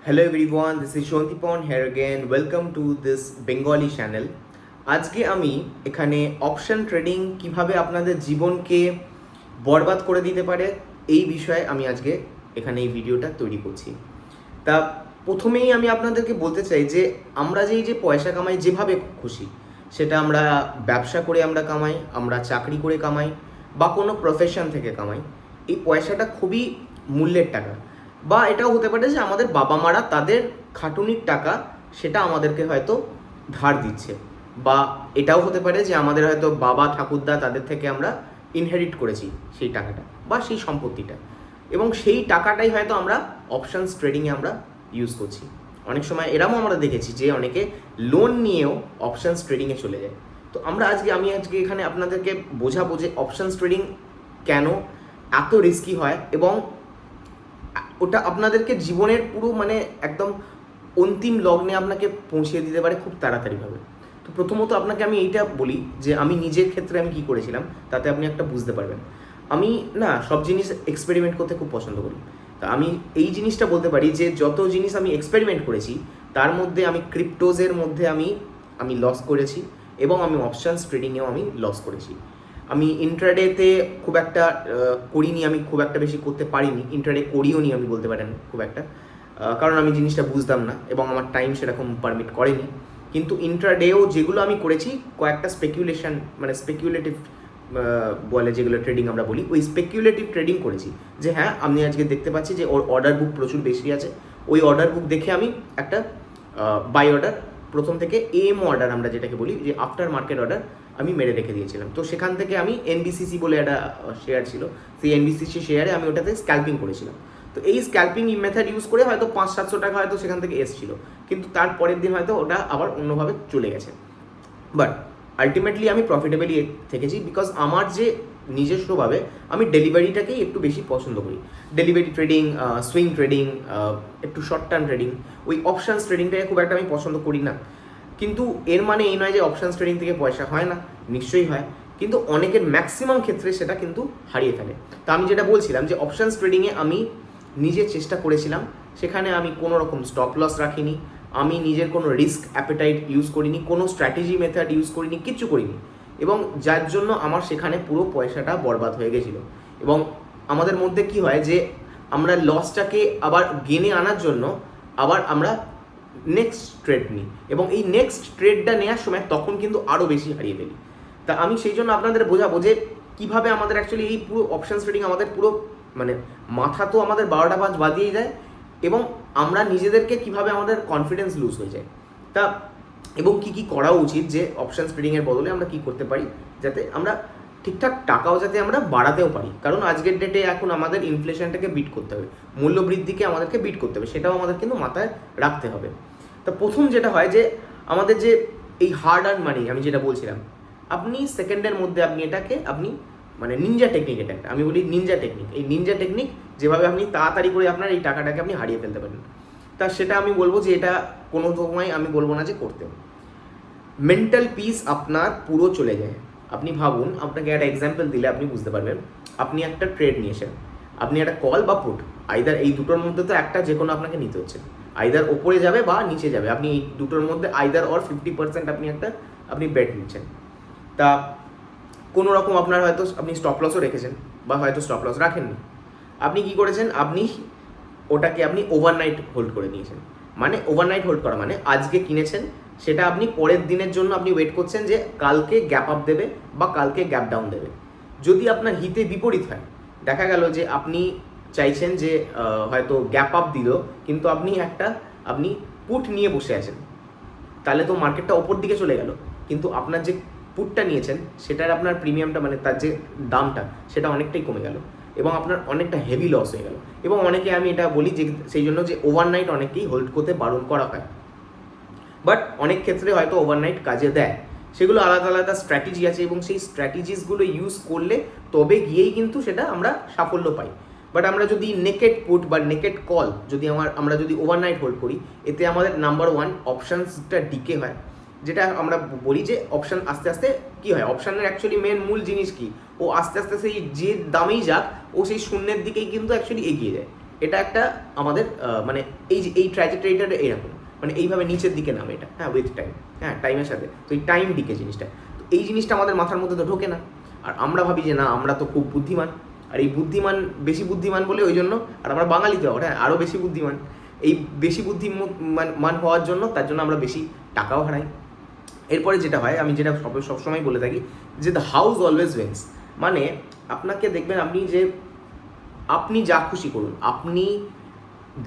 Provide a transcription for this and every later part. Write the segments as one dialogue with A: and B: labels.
A: Hello everyone, this is Shantipon here again. Welcome to this Bengali channel. আজকে আমি এখানে option trading কিভাবে আপনাদের জীবনকে বরবাদ করে দিতে পারে এই বিষয়ে আমি আজকে এখানে এই ভিডিওটা তৈরি করছি। তা প্রথমেই আমি আপনাদেরকে বলতে চাই যে আমরা যে পয়সা কামাই যেভাবে খুশি, সেটা আমরা ব্যবসা করে আমরা কামাই, আমরা চাকরি করে কামাই বা কোনো প্রফেশন থেকে কামাই, এই পয়সাটা খুবই মূল্যের টাকা। বা এটাও হতে পারে যে আমাদের বাবা মারা তাদের খাটুনির টাকা সেটা আমাদেরকে হয়তো ধার দিচ্ছে, বা এটাও হতে পারে যে আমাদের হয়তো বাবা ঠাকুরদা তাদের থেকে আমরা ইনহেরিট করেছি সেই টাকাটা বা সেই সম্পত্তিটা, এবং সেই টাকাটাই হয়তো আমরা অপশনস ট্রেডিংয়ে আমরা ইউজ করছি। অনেক সময় এরকমও আমরা দেখেছি যে অনেকে লোন নিয়েও অপশনস ট্রেডিংয়ে চলে যায়। তো আমি আজকে এখানে আপনাদেরকে বোঝাবো যে অপশনস ট্রেডিং কেন এত রিস্কি হয় এবং ওটা আপনাদেরকে জীবনের পুরো একদম অন্তিম লগ্নে আপনাকে পৌঁছিয়ে দিতে পারে খুব তাড়াতাড়িভাবে। তো প্রথমত আপনাকে আমি এইটা বলি যে আমি নিজের ক্ষেত্রে আমি কী করেছিলাম, তাতে আপনি একটা বুঝতে পারবেন। আমি সব জিনিস এক্সপেরিমেন্ট করতে খুব পছন্দ করি। তা আমি এই জিনিসটা বলতে পারি যে যত জিনিস আমি এক্সপেরিমেন্ট করেছি তার মধ্যে আমি ক্রিপ্টোজের মধ্যে আমি লস করেছি এবং আমি অপশানস ট্রেডিংয়েও আমি লস করেছি। আমি ইন্ট্রাডেতে খুব একটা করিনি, আমি খুব একটা বেশি করতে পারিনি, ইন্ট্রাডে করিও নি আমি বলতে পারেন খুব একটা, কারণ আমি জিনিসটা বুঝতাম না এবং আমার টাইম সেরকম পারমিট করেনি। কিন্তু ইন্ট্রাডেও যেগুলো আমি করেছি কয়েকটা স্পেকুলেটিভ বলে যেগুলো ট্রেডিং আমরা বলি, ওই স্পেকুলেটিভ ট্রেডিং করেছি। যে হ্যাঁ, আমি আজকে দেখতে পাচ্ছি যে ওর অর্ডার বুক প্রচুর বেশি আছে, ওই অর্ডার বুক দেখে আমি একটা বাই অর্ডার, প্রথম থেকে এম অর্ডার আমরা যেটাকে বলি যে আফটার মার্কেট অর্ডার, আমি মেরে রেখে দিয়েছিলাম। তো সেখান থেকে আমি এনবিসিসি বলে একটা শেয়ার ছিল, সেই এনবিসিসি শেয়ারে আমি ওটাতে স্ক্যাল্পিং করেছিলাম। তো এই স্ক্যাল্পিং মেথড ইউজ করে হয়তো 500-700 টাকা হয়তো সেখান থেকে এসেছিলো, কিন্তু তার পরের দিন হয়তো ওটা আবার অন্যভাবে চলে গেছে। বাট আলটিমেটলি আমি প্রফিটেবলি থেকেছি, বিকজ আমার যে নিজস্বভাবে আমি ডেলিভারিটাকেই একটু বেশি পছন্দ করি। ডেলিভারি ট্রেডিং, সুইং ট্রেডিং, একটু শর্ট টার্ম ট্রেডিং, ওই অপশানস ট্রেডিংটাকে খুব একটা আমি পছন্দ করি না। কিন্তু এর মানে এই নয় যে অপশানস ট্রেডিং থেকে পয়সা হয় না, নিশ্চয়ই হয়, কিন্তু অনেকের ম্যাক্সিমাম ক্ষেত্রে সেটা কিন্তু হারিয়ে ফেলে। তো আমি যেটা বলছিলাম যে অপশানস ট্রেডিংয়ে আমি নিজে চেষ্টা করেছিলাম, সেখানে আমি কোনো রকম স্টপ লস রাখিনি, আমি নিজের কোনো রিস্ক অ্যাপেটাইট ইউজ করিনি, কোনো স্ট্র্যাটেজি মেথড ইউজ করিনি, কিচ্ছু করিনি, এবং যার জন্য আমার সেখানে পুরো পয়সাটা বরবাদ হয়ে গেছিলো। এবং আমাদের মধ্যে কি হয় যে আমরা লসটাকে আবার গেনে আনার জন্য আবার আমরা নেক্সট ট্রেড নিই, এবং এই নেক্সট ট্রেডটা নেওয়ার সময় তখন কিন্তু আরও বেশি হারিয়ে ফেলি। তা আমি সেই জন্য আপনাদের বোঝাবো যে কীভাবে আমাদের অ্যাকচুয়ালি এই পুরো অপশানস ট্রেডিং আমাদের পুরো মাথা তো আমাদের 12টা বাজ বাদিয়েই যায়, এবং আমরা নিজেদেরকে কিভাবে আমাদের কনফিডেন্স লুজ হয়ে যায়। তা এবং কি করা উচিত যে অপশানস ট্রেডিংয়ের বদলে আমরা কি করতে পারি যাতে আমরা ঠিকঠাক টাকাও যাতে আমরা বাড়াতেও পারি, কারণ আজকের ডেটে এখন আমাদের ইনফ্লেশনটাকে বিট করতে হবে, মূল্যবৃদ্ধিকে আমাদেরকে বিট করতে হবে, সেটাও আমাদের কিন্তু মাথায় রাখতে হবে। তা প্রথম যেটা হয় যে আমাদের যে এই হার্ড আর্ন মানি আমি যেটা বলছিলাম, আপনি সেকেন্ডের মধ্যে আপনি নিনজা টেকনিক, এটা একটা আমি বলি নিনজা টেকনিক। এই নিনজা টেকনিক যেভাবে আপনি তাড়াতাড়ি করে আপনার এই টাকাটাকে আপনি হারিয়ে ফেলতে পারেন, তা সেটা আমি বলবো যে এটা কোনো সময় আমি বলবো না যে করতে। মেন্টাল পিস আপনার পুরো চলে যায়। আপনি ভাবুন, আপনাকে একটা এক্সাম্পল দিলে আপনি বুঝতে পারবেন। আপনি একটা ট্রেড নিয়েছেন, আপনি একটা কল বা পুট, আইদার এই দুটোর মধ্যে তো একটা যে কোনো আপনাকে নিতে হচ্ছে, আইদার ওপরে যাবে বা নিচে যাবে, আপনি এই দুটোর মধ্যে আইদার অর 50% আপনি বেট নিচ্ছেন। তা কোনো রকম আপনার হয়তো আপনি স্টপ লসও রেখেছেন বা হয়তো স্টপ লস রাখেননি। আপনি কি করেছেন, আপনি ওটাকে ওভারনাইট হোল্ড করে নিয়েছেন। ওভারনাইট হোল্ড করা আজকে কিনেছেন, সেটা আপনি পরের দিনের জন্য আপনি ওয়েট করছেন যে কালকে গ্যাপ আপ দেবে বা কালকে গ্যাপ ডাউন দেবে। যদি আপনার হিতে বিপরীত হয়, দেখা গেল যে আপনি চাইছেন যে হয়তো গ্যাপ আপ দিল, কিন্তু আপনি পুট নিয়ে বসে আছেন, তাহলে তো মার্কেটটা ওপর দিকে চলে গেল, কিন্তু আপনার যে পুটটা নিয়েছেন সেটার আপনার প্রিমিয়ামটা তার যে দামটা সেটা অনেকটাই কমে গেল, এবং আপনার অনেকটা হেভি লস হয়ে গেল। এবং অনেকে আমি এটা বলি যে সেই জন্য যে ওভারনাইট অনেকেই হোল্ড করতে বারণ করা হয়, বাট অনেক ক্ষেত্রে হয়তো ওভারনাইট কাজে দেয়। সেগুলো আলাদা আলাদা স্ট্র্যাটেজি আছে, এবং সেই স্ট্র্যাটেজিসগুলো ইউজ করলে তবে গিয়েই কিন্তু সেটা আমরা সাফল্য পাই। বাট আমরা যদি নেকেড পুট বা নেকেড কল আমরা যদি ওভারনাইট হোল্ড করি, এতে আমাদের নাম্বার ওয়ান অপশানসটা ডিকে হয়। যেটা আমরা বলি যে অপশান আস্তে আস্তে কী হয়, অপশানের অ্যাকচুয়ালি মূল জিনিস কি, ও আস্তে আস্তে সেই যে দামেই যাক ও সেই শূন্যের দিকেই কিন্তু অ্যাকচুয়ালি এগিয়ে যায়। এটা একটা আমাদের মানে এই যে এই ট্র্যাজেক্টরিটা এরকম, মানে এইভাবে নিচের দিকে নামে এটা, হ্যাঁ, উইথ টাইম, হ্যাঁ, টাইমের সাথে। তো এই টাইম দিকে জিনিসটা, তো এই জিনিসটা আমাদের মাথার মধ্যে তো ঢোকে না। আর আমরা ভাবি যে না, আমরা তো খুব বুদ্ধিমান, আর এই বুদ্ধিমান বেশি বুদ্ধিমান বলে ওই জন্য, আর আমরা বাঙালি তো, হ্যাঁ, আরও বেশি বুদ্ধিমান। এই বেশি বুদ্ধিমান হওয়ার জন্য, তার জন্য আমরা বেশি টাকাও হারাই। এরপরে যেটা হয়, আমি যেটা সবসময় বলে থাকি যে দ্য হাউস অলওয়েজ উইন্স, মানে আপনাকে দেখবেন আপনি যা খুশি করুন, আপনি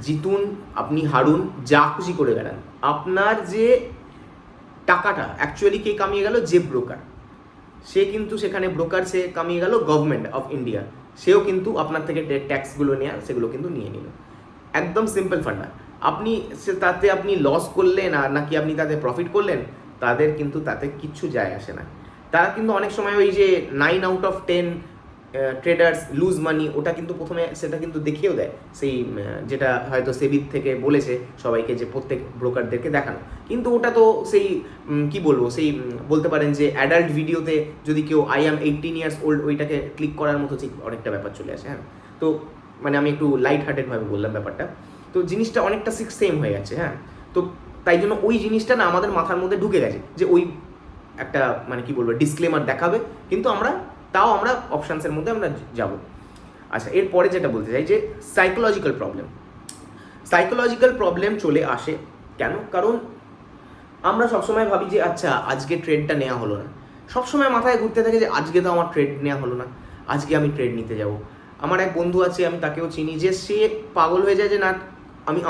A: জিতুন, আপনি হারুন, যা খুশি করে বেড়ান, আপনার যে টাকাটা অ্যাকচুয়ালি কে কামিয়ে গেল? যে ব্রোকার, সে কিন্তু সেখানে ব্রোকার, সে কামিয়ে গেল গভর্নমেন্ট অফ ইন্ডিয়া, সেও কিন্তু আপনার থেকে ট্যাক্সগুলো নেওয়ার সেগুলো কিন্তু নিয়ে নিল। একদম সিম্পল ফান্ডা। আপনি তাতে আপনি লস করলেন আর নাকি আপনি তাতে প্রফিট করলেন, তাদের কিন্তু তাতে কিচ্ছু যায় আসে না। তারা কিন্তু অনেক সময় ওই যে 9 out of 10 ট্রেডার্স লুজ মানি, ওটা কিন্তু প্রথমে সেটা কিন্তু দেখিয়েও দেয়, সেই যেটা হয়তো সেবির থেকে বলেছে সবাইকে যে প্রত্যেক ব্রোকারদেরকে দেখানো, কিন্তু ওটা তো সেই কি বলবো, সেই বলতে পারেন যে অ্যাডাল্ট ভিডিওতে যদি কেউ আই অ্যাম 18 years old ওইটাকে ক্লিক করার মতো ঠিক অনেকটা ব্যাপার চলে আসে, হ্যাঁ। তো মানে আমি একটু লাইট হার্টেডভাবে বললাম ব্যাপারটা, তো জিনিসটা অনেকটা সেম হয়ে যাচ্ছে, হ্যাঁ। তো তাই জন্য ওই জিনিসটা না আমাদের মাথার মধ্যে ঢুকে গেছে যে ওই একটা মানে কি বলবো ডিসক্লেমার দেখাবে, কিন্তু আমরা অপশানসের মধ্যে আমরা যাব। আচ্ছা, এরপরে যেটা বলতে চাই যে সাইকোলজিক্যাল প্রবলেম চলে আসে কেন? কারণ আমরা সবসময় ভাবি যে আচ্ছা আজকে ট্রেডটা নেওয়া হলো না, সবসময় মাথায় ঘুরতে থাকে যে আজকে তো আমার ট্রেড নেওয়া হলো না, আজকে আমি ট্রেড নিতে যাব। আমার এক বন্ধু আছে, আমি তাকেও চিনি, যে সে পাগল হয়ে যায় যে না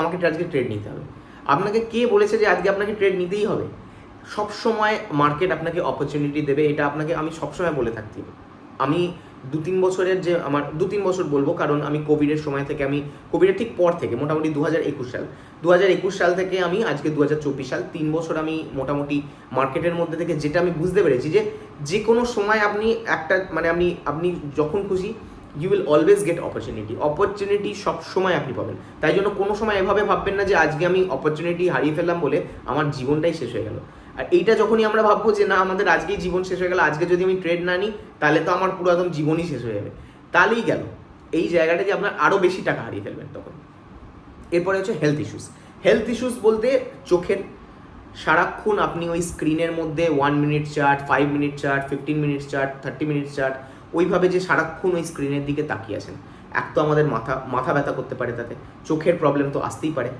A: আমাকে আজকে ট্রেড নিতে হবে। আপনাকে কে বলেছে যে আজকে আপনাকে ট্রেড নিতেই হবে? সবসময় মার্কেট আপনাকে অপরচুনিটি দেবে, এটা আপনাকে আমি সবসময় বলে থাকতে। আমি 2-3 বছরের যে আমার 2-3 বছর বলবো, কারণ আমি কোভিডের সময় থেকে, আমি কোভিডের ঠিক পর থেকে মোটামুটি 2021 সাল থেকে আমি আজকে 2024 সাল, 3 বছর আমি মোটামুটি মার্কেটের মধ্যে থেকে যেটা আমি বুঝতে পেরেছি যে কোনো সময় আপনি একটা মানে আপনি যখন খুশি you will always get opportunity সব সময় আপনি পাবেন। তাই জন্য কোনো সময় এভাবে ভাববেন না যে আজকে আমি অপরচুনিটি হারিয়ে ফেললাম বলে আমার জীবনটাই শেষ হয়ে গেল। আর এইটা যখনই আমরা ভাববো যে না আমাদের আজকেই জীবন শেষ হয়ে গেল, আজকে যদি আমি ট্রেড না নিই তাহলে তো আমার পুরো একদম জীবনই শেষ হয়ে যাবে, তাহলেই গেল এই জায়গাটা যে আপনার আরও বেশি টাকা হারিয়ে ফেলবেন তখন। এরপরে হচ্ছে হেলথ ইস্যুস বলতে চোখের, সারাক্ষণ আপনি ওই স্ক্রিনের মধ্যে 1 minute chart, 5 minute chart, 15 minute chart, 30 minute chart, ওইভাবে যে সারাক্ষণ ওই স্ক্রিনের দিকে তাকিয়ে আছেন, এক তো আমাদের মাথা ব্যথা করতে পারে, তাতে চোখের প্রবলেম তো আসতেই পারে।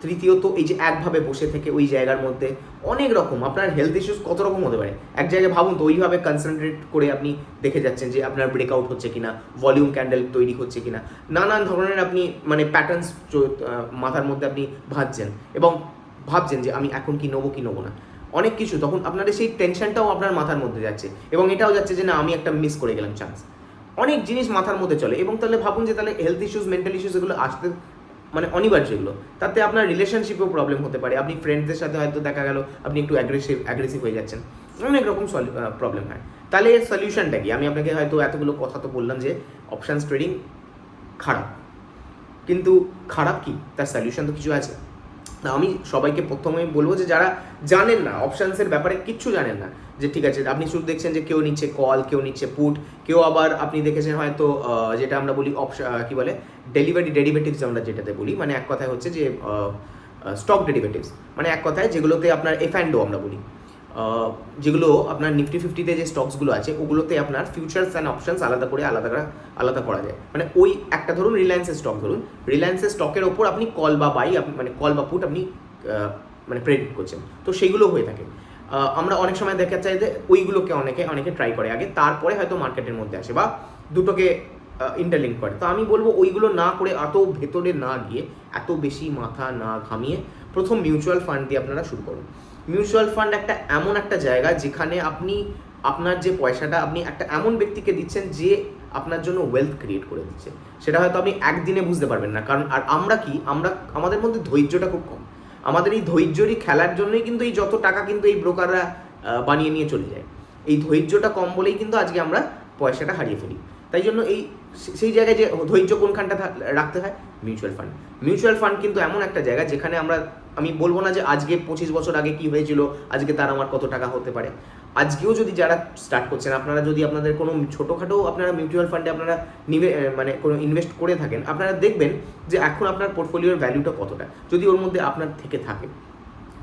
A: তৃতীয়ত এই যে একভাবে বসে থেকে ওই জায়গার মধ্যে অনেক রকম আপনার হেলথ ইস্যুস কত রকম হতে পারে। এক জায়গায় ভাবুন তো, ওইভাবে কনসেন্ট্রেট করে আপনি দেখে যাচ্ছেন যে আপনার ব্রেকআউট হচ্ছে কিনা, ভলিউম ক্যান্ডেল তৈরি হচ্ছে কিনা, নানান ধরনের আপনি মানে প্যাটার্নস মাথার মধ্যে আপনি ভাবছেন এবং ভাবছেন যে আমি এখন কি নেবো না, অনেক কিছু। তখন আপনার সেই টেনশনটাও আপনার মাথার মধ্যে যাচ্ছে এবং এটাও যাচ্ছে যে না আমি একটা মিস করে গেলাম চান্স। অনেক জিনিস মাথার মধ্যে চলে এবং তাহলে ভাবুন যে তাহলে হেলথ ইস্যুস, মেন্টাল ইস্যুস এগুলো আসতে মানে অনিবার্য এগুলো। তাতে আপনার রিলেশনশিপেও প্রবলেম হতে পারে, আপনি ফ্রেন্ডসদের সাথে হয়তো দেখা গেল আপনি একটু অ্যাগ্রেসিভ হয়ে যাচ্ছেন, অনেক রকম প্রবলেম হয়। তাহলে এর সলিউশনটা কি? আমি আপনাকে হয়তো এতগুলো কথা তো বললাম যে অপশানস ট্রেডিং খারাপ, কিন্তু খারাপ কি তার সলিউশন তো কিছু আছে। আমি সবাইকে প্রথমেই বলবো যে যারা জানেন না অপশানসের ব্যাপারে, কিচ্ছু জানেন না, যে ঠিক আছে আপনি শুধু দেখছেন যে কেউ নিচ্ছে কল, কেউ নিচ্ছে পুট, কেউ আবার আপনি দেখেছেন হয়তো যেটা আমরা বলি কি বলে ডেরিভেটিভস আমরা যেটাতে বলি, মানে এক কথায় হচ্ছে যে স্টক ডেরিভেটিভস, মানে এক কথায় যেগুলোতে আপনার F&O আমরা বলি, যেগুলো আপনার নিফটি 50-তে যে স্টকসগুলো আছে ওগুলোতে আপনার ফিউচার্স অ্যান্ড অপশানস আলাদা করা যায়। মানে ওই একটা ধরুন রিলায়েন্সের স্টক, ধরুন রিলায়েন্সের স্টকের ওপর আপনি কল বা বাই, মানে কল বা পুট আপনি মানে প্রেডিক্ট করছেন, তো সেইগুলো হয়ে থাকে। আমরা অনেক সময় দেখা যায় যে ওইগুলোকে অনেকে ট্রাই করে আগে, তারপরে হয়তো মার্কেটের মধ্যে আসে বা দুটোকে ইন্টারলিঙ্ক করে। তো আমি বলবো ওইগুলো না করে, এত ভেতরে না গিয়ে, এত বেশি মাথা না ঘামিয়ে প্রথম মিউচুয়াল ফান্ড দিয়ে আপনারা শুরু করুন। মিউচুয়াল ফান্ড এমন একটা জায়গা যেখানে আপনি আপনার যে পয়সাটা আপনি একটা এমন ব্যক্তিকে দিচ্ছেন যে আপনার জন্য ওয়েলথ ক্রিয়েট করে দিচ্ছে। সেটা হয়তো আপনি একদিনে বুঝতে পারবেন না, কারণ আর আমাদের মধ্যে ধৈর্যটা খুব কম। আমাদের এই ধৈর্যরই খেলার জন্যই কিন্তু এই যত টাকা কিন্তু এই ব্রোকাররা বানিয়ে নিয়ে চলে যায়। এই ধৈর্যটা কম বলেই কিন্তু আজকে আমরা পয়সাটা হারিয়ে ফেলি। তাই জন্য এই সেই জায়গায় যে ধৈর্য কোনখানটা রাখতে হয়, মিউচুয়াল ফান্ড কিন্তু এমন একটা জায়গা যেখানে আমি বলবো না যে আজকে 25 বছর আগে কি হয়েছিল আজকে তার আমার কত টাকা হতে পারে। আজকেও যদি যারা স্টার্ট করছেন, আপনারা যদি আপনাদের কোনো ছোটোখাটো আপনারা মিউচুয়াল ফান্ডে আপনারা মানে কোনো ইনভেস্ট করে থাকেন, আপনারা দেখবেন যে এখন আপনার পোর্টফোলিওর ভ্যালুটা কতটা, যদি ওর মধ্যে আপনার থেকে থাকে,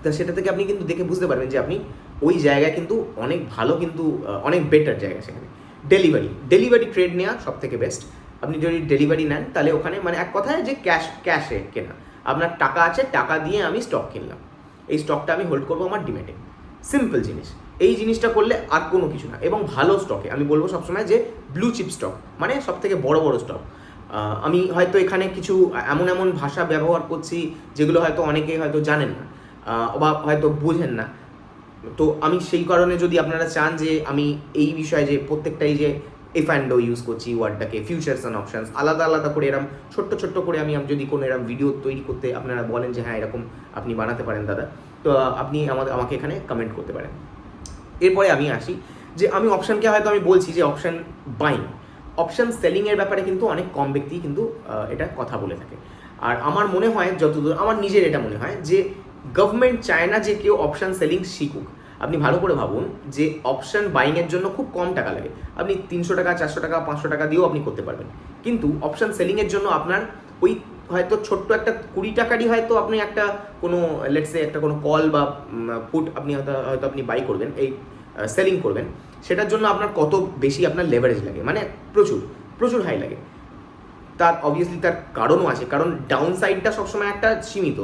A: তা সেটা থেকে আপনি কিন্তু দেখে বুঝতে পারবেন যে আপনি ওই জায়গায় কিন্তু অনেক ভালো, কিন্তু অনেক বেটার জায়গা সেখানে। ডেলিভারি ট্রেড নেওয়া সব থেকে বেস্ট। আপনি যদি ডেলিভারি নেন তাহলে ওখানে মানে এক কথায় যে ক্যাশে কেনা, আপনার টাকা আছে, টাকা দিয়ে আমি স্টক কিনলাম, এই স্টকটা আমি হোল্ড করবো আমার ডিমেটে। সিম্পল জিনিস, এই জিনিসটা করলে আর কোনো কিছু না। এবং ভালো স্টকে আমি বলবো সবসময় যে ব্লু চিপ স্টক, মানে সব থেকে বড় স্টক। আমি হয়তো এখানে কিছু এমন ভাষা ব্যবহার করছি যেগুলো হয়তো অনেকেই হয়তো জানেন না বা হয়তো বোঝেন না, তো আমি সেই কারণে যদি আপনারা চান যে আমি এই বিষয়ে যে প্রত্যেকটাই যে এফ অ্যান্ড ও ইউজ করছি ওয়ার্ডটাকে, ফিউচার্স অ্যান্ড অপশানস আলাদা করে এরকম ছোট্ট করে আমি যদি কোনো এরকম ভিডিও তৈরি করতে আপনারা বলেন যে হ্যাঁ এরকম আপনি বানাতে পারেন দাদা, তো আপনি আমাকে এখানে কমেন্ট করতে পারেন। এরপরে আমি আসি যে আমি অপশানকে হয়তো আমি বলছি যে অপশান বাইং, অপশান সেলিংয়ের ব্যাপারে কিন্তু অনেক কম ব্যক্তি কিন্তু এটা কথা বলে থাকে। আর আমার মনে হয়, যতদূর আমার নিজের এটা মনে হয়, যে গভর্নমেন্ট চায় না যে কেউ অপশান সেলিং শিখুক। আপনি ভালো করে ভাবুন যে অপশান বাইংয়ের জন্য খুব কম টাকা লাগে, আপনি 300 টাকা 400 টাকা 500 টাকা দিয়েও আপনি করতে পারবেন। কিন্তু অপশান সেলিংয়ের জন্য আপনার ওই হয়তো ছোট্ট একটা 20 টাকারই হয়তো আপনি একটা কোনো লেটসে একটা কোনো কল বা পুট আপনি হয়তো আপনি বাই করবেন, এই সেলিং করবেন, সেটার জন্য আপনার কত বেশি আপনার লেভারেজ লাগে, মানে প্রচুর হাই লাগে। তার অবভিয়াসলি তার কারণও আছে, কারণ ডাউন সাইডটা সবসময় একটা সীমিত।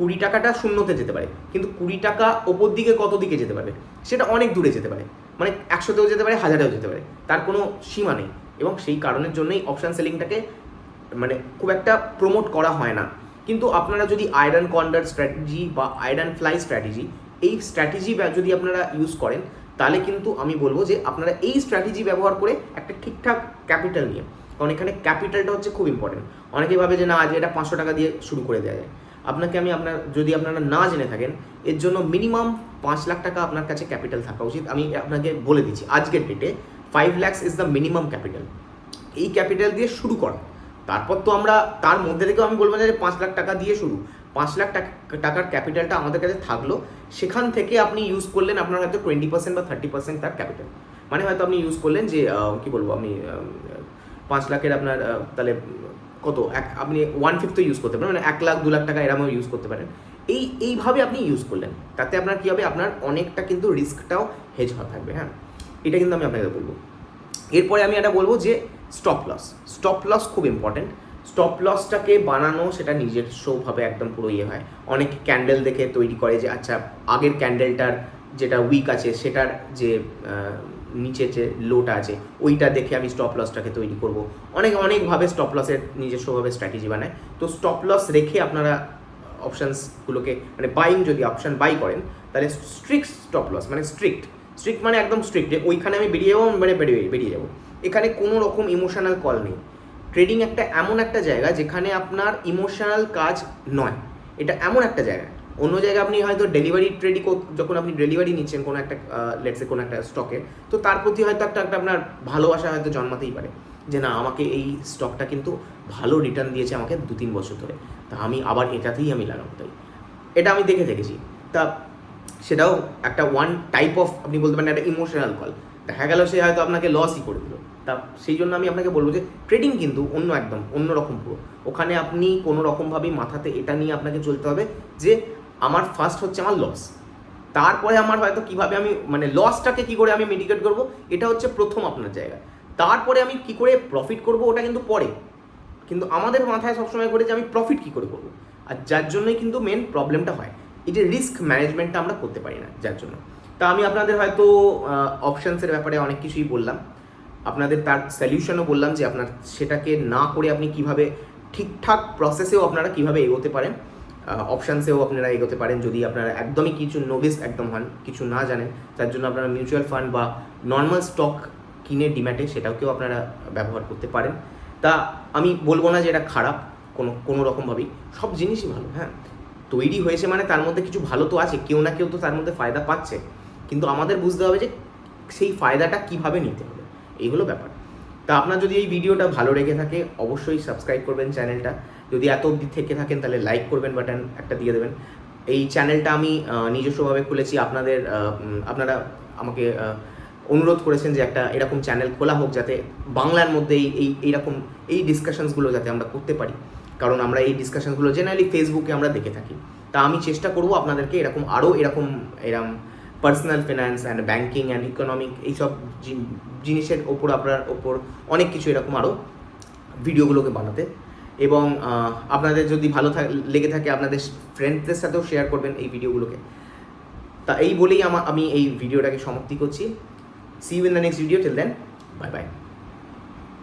A: 20 টাকাটা শূন্যতে যেতে পারে, কিন্তু 20 টাকা ওপর দিকে কত দিকে যেতে পারে, সেটা অনেক দূরে যেতে পারে, মানে 100তেও যেতে পারে, 1000এও যেতে পারে, তার কোনো সীমা নেই। এবং সেই কারণের জন্যই অপশান সেলিংটাকে মানে খুব একটা প্রমোট করা হয় না। কিন্তু আপনারা যদি আয়রন কন্ডার স্ট্র্যাটেজি বা আয়রন ফ্লাই স্ট্র্যাটেজি, এই স্ট্র্যাটেজি যদি আপনারা ইউজ করেন, তাহলে কিন্তু আমি বলবো যে আপনারা এই স্ট্র্যাটেজি ব্যবহার করে একটা ঠিকঠাক ক্যাপিটাল নিয়ে, কারণ এখানে ক্যাপিটালটা হচ্ছে খুব ইম্পর্টেন্ট। অনেকেই ভাবে যে না আজ এটা 500 টাকা দিয়ে শুরু করে দেওয়া যায়। যদি আপনারা না জেনে থাকেন, এর জন্য মিনিমাম 5 লাখ টাকা আপনার কাছে ক্যাপিটাল থাকা উচিত। আমি আপনাকে বলে দিচ্ছি আজকের ডেটে 5 lakhs is the minimum capital. এই ক্যাপিটাল দিয়ে শুরু করা, তারপর তো আমরা তার মধ্যে থেকেও আমি বলবো যে 5 লাখ টাকা দিয়ে শুরু, 5 লাখ টাকার ক্যাপিটালটা আমাদের কাছে থাকলো, সেখান থেকে আপনি ইউজ করলেন আপনার হয়তো 20% বা 30% তার ক্যাপিটাল। মানে হয়তো আপনি ইউজ করলেন যে কী বলবো, আপনি 5 লাখের আপনার তাহলে কত আপনি 1/5 ইউজ করতে পারেন, মানে 1 লাখ 2 লাখ টাকা এরকমও ইউজ করতে পারেন। এইভাবে আপনি ইউজ করলেন, তাতে আপনার কী হবে, আপনার অনেকটা কিন্তু রিস্কটাও হেজ হওয়া থাকবে। হ্যাঁ, এটা কিন্তু আমি আপনাকে বলবো। এরপরে আমি এটা বলবো যে স্টপ লস খুব ইম্পর্টেন্ট। স্টপ লসটাকে বানানো সেটা নিজস্বভাবে একদম পুরো হয়। অনেক ক্যান্ডেল দেখে তৈরি করে যে আচ্ছা আগের ক্যান্ডেলটার যেটা উইক আছে সেটার যে নিচে যে লোটা আছে ওইটা দেখে আমি স্টপ লসটাকে তৈরি করব। অনেকভাবে স্টপ লসের নিজস্বভাবে স্ট্র্যাটেজি বানায়। তো স্টপ লস রেখে আপনারা অপশানসগুলোকে মানে যদি অপশান বাই করেন, তাহলে স্ট্রিক্ট স্টপ লস, মানে স্ট্রিক্ট মানে একদম স্ট্রিক্ট, যে ওইখানে আমি বেরিয়ে যাবো, মানে বেরিয়ে যাবো। এখানে কোনো রকম ইমোশনাল কল নেই। ট্রেডিং এমন একটা জায়গা যেখানে আপনার ইমোশনাল কাজ নয়, এটা এমন একটা জায়গা। অন্য জায়গায় আপনি হয়তো যখন আপনি ডেলিভারি নিচ্ছেন কোনো একটা লেটসে কোনো একটা স্টকে, তো তার প্রতি হয়তো একটা আপনার ভালোবাসা হয়তো জন্মাতেই পারে যে না আমাকে এই স্টকটা কিন্তু ভালো রিটার্ন দিয়েছে আমাকে 2-3 বছর ধরে, তা আমি আবার এটাতেই আমি লাগাবো। তাই এটা আমি দেখেছি। তা সেটাও একটা ওয়ান টাইপ অফ আপনি বলতে পারেন একটা ইমোশনাল কল। দেখা গেল সে হয়তো আপনাকে লসই করে দিল। তা সেই জন্য আমি আপনাকে বলবো যে ট্রেডিং কিন্তু অন্য রকম পুরো। ওখানে আপনি কোনো রকমভাবেই মাথাতে এটা নিয়ে আপনাকে চলতে হবে যে আমার ফার্স্ট হচ্ছে আমার লস, তারপরে আমার হয়তো কীভাবে আমি মানে লসটাকে কী করে আমি মিটিগেট করবো, এটা হচ্ছে প্রথম আপনার জায়গা। তারপরে আমি কী করে প্রফিট করবো ওটা কিন্তু পরে। কিন্তু আমাদের মাথায় সবসময় করে যে আমি প্রফিট কী করে করবো, আর যার জন্যই কিন্তু মেন প্রবলেমটা হয়। এই যে রিস্ক ম্যানেজমেন্টটা আমরা করতে পারি না যার জন্য। তা আমি আপনাদের হয়তো অপশানসের ব্যাপারে অনেক কিছুই বললাম, আপনাদের তার সলিউশনও বললাম যে আপনার সেটাকে না করে আপনি কিভাবে ঠিকঠাক প্রসেসেও আপনারা কিভাবে এগোতে পারেন, অপশানসেও আপনারা এগোতে পারেন। যদি আপনারা একদমই কিছু নোভিস একদম হন, কিছু না জানেন, তার জন্য আপনারা মিউচুয়াল ফান্ড বা নর্মাল স্টক কিনে ডিম্যাটে সেটাকেও আপনারা ব্যবহার করতে পারেন। তা আমি বলবো না যে এটা খারাপ কোনো রকমভাবেই, সব জিনিসই ভালো। হ্যাঁ, তৈরি হয়েছে মানে তার মধ্যে কিছু ভালো তো আছে, কেউ না কেউ তো তার মধ্যে ফায়দা পাচ্ছে, কিন্তু আমাদের বুঝতে হবে যে সেই ফায়দাটা কিভাবে নিতে হবে, এই হলো ব্যাপার। তা আপনার যদি এই ভিডিওটা ভালো লেগে থাকে অবশ্যই সাবস্ক্রাইব করবেন চ্যানেলটা। যদি এত অবধি থেকে থাকেন তাহলে লাইক করবেন, বাটন একটা দিয়ে দেবেন। এই চ্যানেলটা আমি নিজস্বভাবে খুলেছি, আপনারা আমাকে অনুরোধ করেছেন যে একটা এরকম চ্যানেল খোলা হোক যাতে বাংলার মধ্যে এইরকম এই ডিসকাশনসগুলো যাতে আমরা করতে পারি, কারণ আমরা এই ডিসকাশনসগুলো জেনারেলি ফেসবুকে আমরা দেখে থাকি। তা আমি চেষ্টা করব আপনাদেরকে এরকম এরকম personal finance and banking and economic এইসব জিনিসের আপনার ওপর অনেক কিছু এরকম আরও ভিডিওগুলোকে বানাতে। এবং আপনাদের যদি ভালো লেগে থাকে আপনাদের ফ্রেন্ডসদের সাথেও শেয়ার করবেন এই ভিডিওগুলোকে। তা এই বলেই আমি এই ভিডিওটাকে সমাপ্তি করছি। See you in the next video, till then bye by.